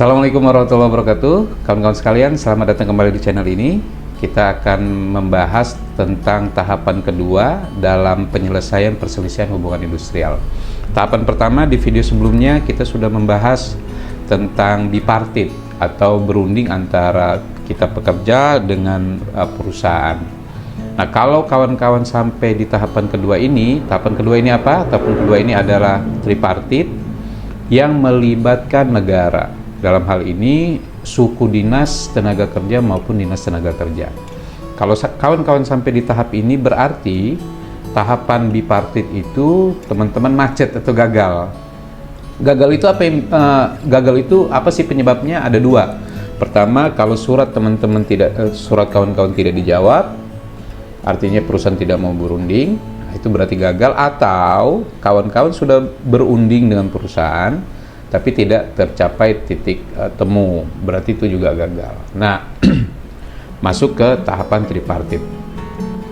Assalamualaikum warahmatullahi wabarakatuh. Kawan-kawan sekalian, selamat datang kembali di channel ini. Kita akan membahas tentang tahapan kedua dalam penyelesaian perselisihan hubungan industrial. Tahapan pertama di video sebelumnya kita sudah membahas tentang bipartit atau berunding antara kita pekerja dengan perusahaan. Nah, kalau kawan-kawan sampai di tahapan kedua ini apa? Tahapan kedua ini adalah tripartit yang melibatkan negara. Dalam hal ini suku dinas tenaga kerja maupun dinas tenaga kerja. Kalau kawan-kawan sampai di tahap ini berarti tahapan bipartit itu teman-teman macet atau gagal. Gagal itu apa sih penyebabnya? Ada dua. Pertama, kalau surat kawan-kawan tidak dijawab, artinya perusahaan tidak mau berunding, itu berarti gagal. Atau kawan-kawan sudah berunding dengan perusahaan tapi tidak tercapai titik temu, berarti itu juga gagal. Nah, masuk ke tahapan tripartit.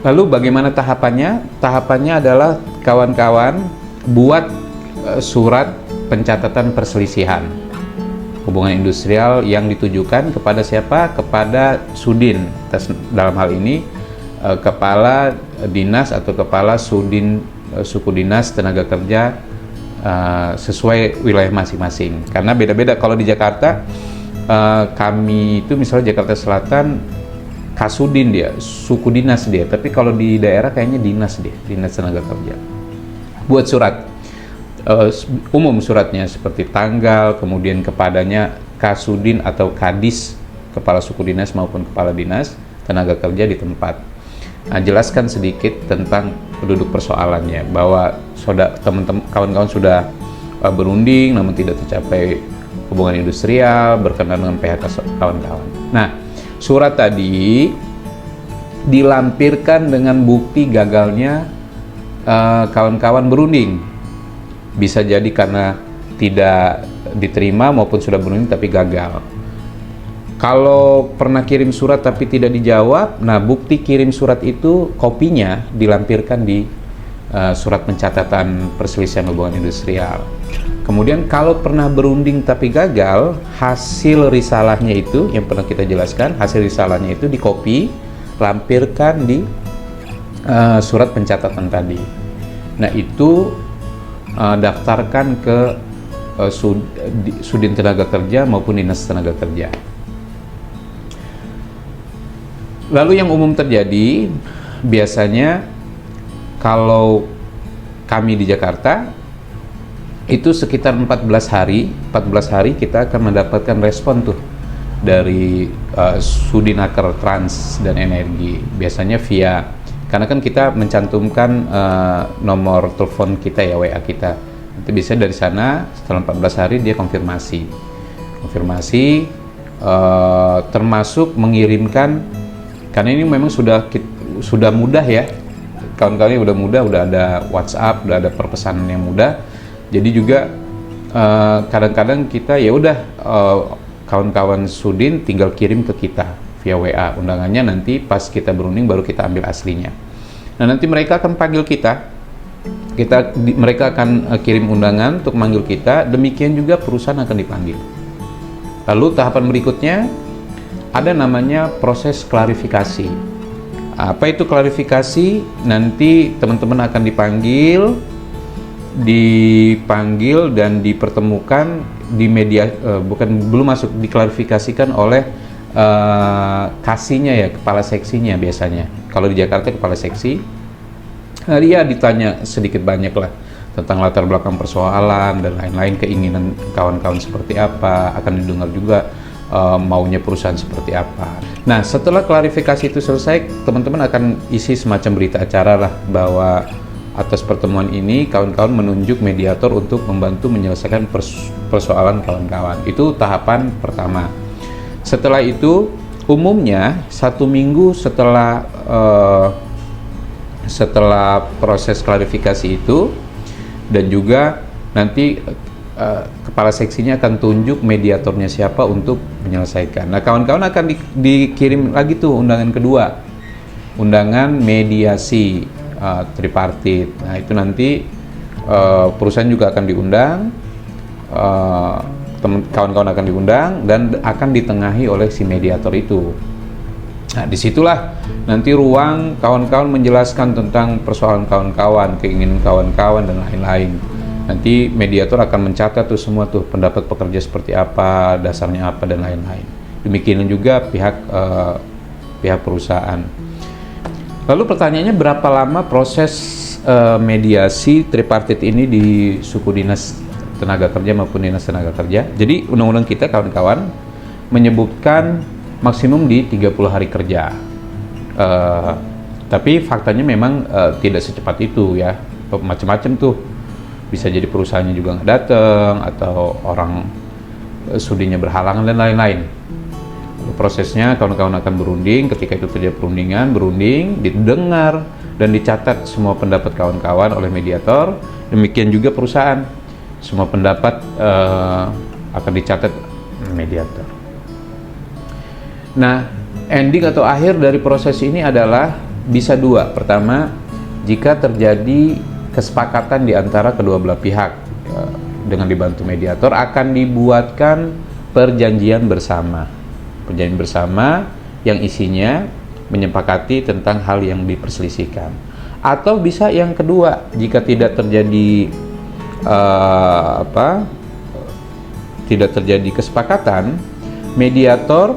Lalu bagaimana tahapannya? Tahapannya adalah kawan-kawan buat surat pencatatan perselisihan hubungan industrial yang ditujukan kepada siapa? Kepada Sudin. Dalam hal ini kepala dinas atau kepala Sudin suku dinas tenaga kerja sesuai wilayah masing-masing. Karena beda-beda. Kalau di Jakarta kami itu misalnya Jakarta Selatan Kasudin dia, suku dinas dia. Tapi kalau di daerah kayaknya dinas dia, dinas tenaga kerja. Buat surat umum, suratnya seperti tanggal, kemudian kepadanya Kasudin atau Kadis, kepala suku dinas maupun kepala dinas tenaga kerja di tempat. Nah, jelaskan sedikit tentang duduk persoalannya, bahwa teman-teman kawan-kawan sudah berunding namun tidak tercapai hubungan industrial berkenaan dengan PHK kawan-kawan. Nah, surat tadi dilampirkan dengan bukti gagalnya kawan-kawan berunding. Bisa jadi karena tidak diterima maupun sudah berunding tapi gagal. Kalau pernah kirim surat tapi tidak dijawab, nah bukti kirim surat itu kopinya dilampirkan di surat pencatatan perselisihan hubungan industrial. Kemudian kalau pernah berunding tapi gagal, hasil risalahnya itu yang pernah kita jelaskan, hasil risalahnya itu dikopi, lampirkan di surat pencatatan tadi. Nah itu daftarkan ke Sudin Tenaga Kerja maupun Dinas Tenaga Kerja. Lalu yang umum terjadi biasanya kalau kami di Jakarta itu sekitar 14 hari kita akan mendapatkan respon tuh dari Sudinaker Trans dan Energi, biasanya via, karena kan kita mencantumkan nomor telepon kita ya, WA kita. Nanti biasanya dari sana setelah 14 hari dia konfirmasi termasuk mengirimkan, karena ini memang sudah mudah ya, kawan-kawan udah mudah, udah ada WhatsApp, udah ada perpesanan yang mudah. Jadi juga kadang-kadang kita ya udah kawan-kawan Sudin tinggal kirim ke kita via WA undangannya, nanti pas kita berunding baru kita ambil aslinya. Nah nanti mereka akan panggil mereka akan kirim undangan untuk manggil kita, demikian juga perusahaan akan dipanggil. Lalu tahapan berikutnya ada namanya proses klarifikasi. Apa itu klarifikasi? Nanti teman-teman akan dipanggil dan dipertemukan di media, belum masuk, diklarifikasikan oleh kasihnya ya, kepala seksinya biasanya. Kalau di Jakarta kepala seksi, dia ditanya sedikit banyak lah tentang latar belakang persoalan dan lain-lain, keinginan kawan-kawan seperti apa, akan didengar juga maunya perusahaan seperti apa. Nah, setelah klarifikasi itu selesai, teman-teman akan isi semacam berita acara lah, bahwa atas pertemuan ini kawan-kawan menunjuk mediator untuk membantu menyelesaikan persoalan kawan-kawan. Itu tahapan pertama. Setelah itu, umumnya 1 minggu setelah proses klarifikasi itu, dan juga nanti kepala seksinya akan tunjuk mediatornya siapa untuk menyelesaikan. Nah, kawan-kawan akan dikirim lagi tuh undangan kedua, undangan mediasi tripartit. Nah, itu nanti perusahaan juga akan diundang, kawan-kawan akan diundang dan akan ditengahi oleh si mediator itu. Nah, disitulah nanti ruang kawan-kawan menjelaskan tentang persoalan kawan-kawan, keinginan kawan-kawan, dan lain-lain. Nanti mediator akan mencatat tuh semua tuh pendapat pekerja seperti apa, dasarnya apa, dan lain-lain. Demikian juga pihak perusahaan. Lalu pertanyaannya, berapa lama proses mediasi tripartit ini di suku dinas tenaga kerja maupun dinas tenaga kerja? Jadi undang-undang kita, kawan-kawan, menyebutkan maksimum di 30 hari kerja. Tapi faktanya memang tidak secepat itu ya. Macam-macam tuh. Bisa jadi perusahaannya juga nggak datang, atau orang studinya berhalangan, dan lain-lain. Prosesnya kawan-kawan akan berunding. Ketika itu terjadi berunding, didengar dan dicatat semua pendapat kawan-kawan oleh mediator. Demikian juga perusahaan, semua pendapat akan dicatat mediator. Nah, ending atau akhir dari proses ini adalah bisa dua. Pertama, jika terjadi kesepakatan di antara kedua belah pihak dengan dibantu mediator, akan dibuatkan perjanjian bersama. Perjanjian bersama yang isinya menyepakati tentang hal yang diperselisihkan. Atau bisa yang kedua, jika tidak terjadi tidak terjadi kesepakatan, mediator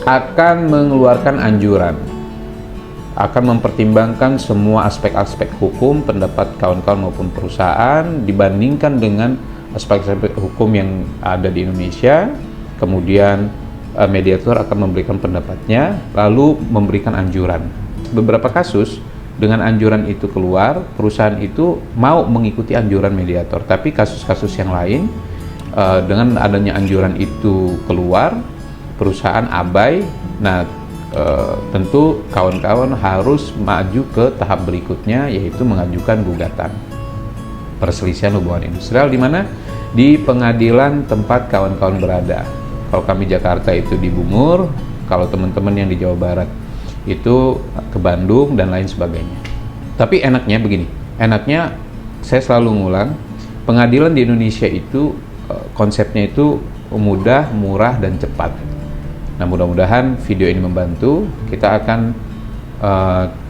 akan mengeluarkan anjuran, akan mempertimbangkan semua aspek-aspek hukum pendapat kawan-kawan maupun perusahaan dibandingkan dengan aspek-aspek hukum yang ada di Indonesia. Kemudian mediator akan memberikan pendapatnya, lalu memberikan anjuran. Beberapa kasus dengan anjuran itu keluar, perusahaan itu mau mengikuti anjuran mediator. Tapi kasus-kasus yang lain, dengan adanya anjuran itu keluar, perusahaan abai. Nah, tentu kawan-kawan harus maju ke tahap berikutnya, yaitu mengajukan gugatan perselisihan hubungan industrial, di mana di pengadilan tempat kawan-kawan berada. Kalau kami Jakarta itu di Bungur, kalau teman-teman yang di Jawa Barat itu ke Bandung dan lain sebagainya. Tapi enaknya begini, enaknya saya selalu ngulang, pengadilan di Indonesia itu konsepnya itu mudah, murah, dan cepat. Nah, mudah-mudahan video ini membantu. Kita akan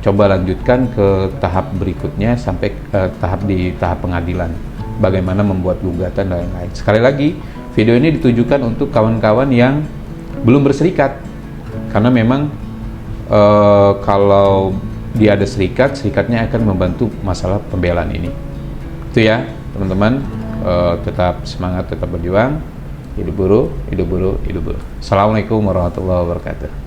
coba lanjutkan ke tahap berikutnya sampai tahap pengadilan. Bagaimana membuat gugatan dan lain-lain. Sekali lagi, video ini ditujukan untuk kawan-kawan yang belum berserikat. Karena memang kalau dia ada serikat, serikatnya akan membantu masalah pembelaan ini. Itu ya, teman-teman. Tetap semangat, tetap berjuang. Hidup buruh, hidup buruh, hidup buruh. Assalamualaikum warahmatullahi wabarakatuh.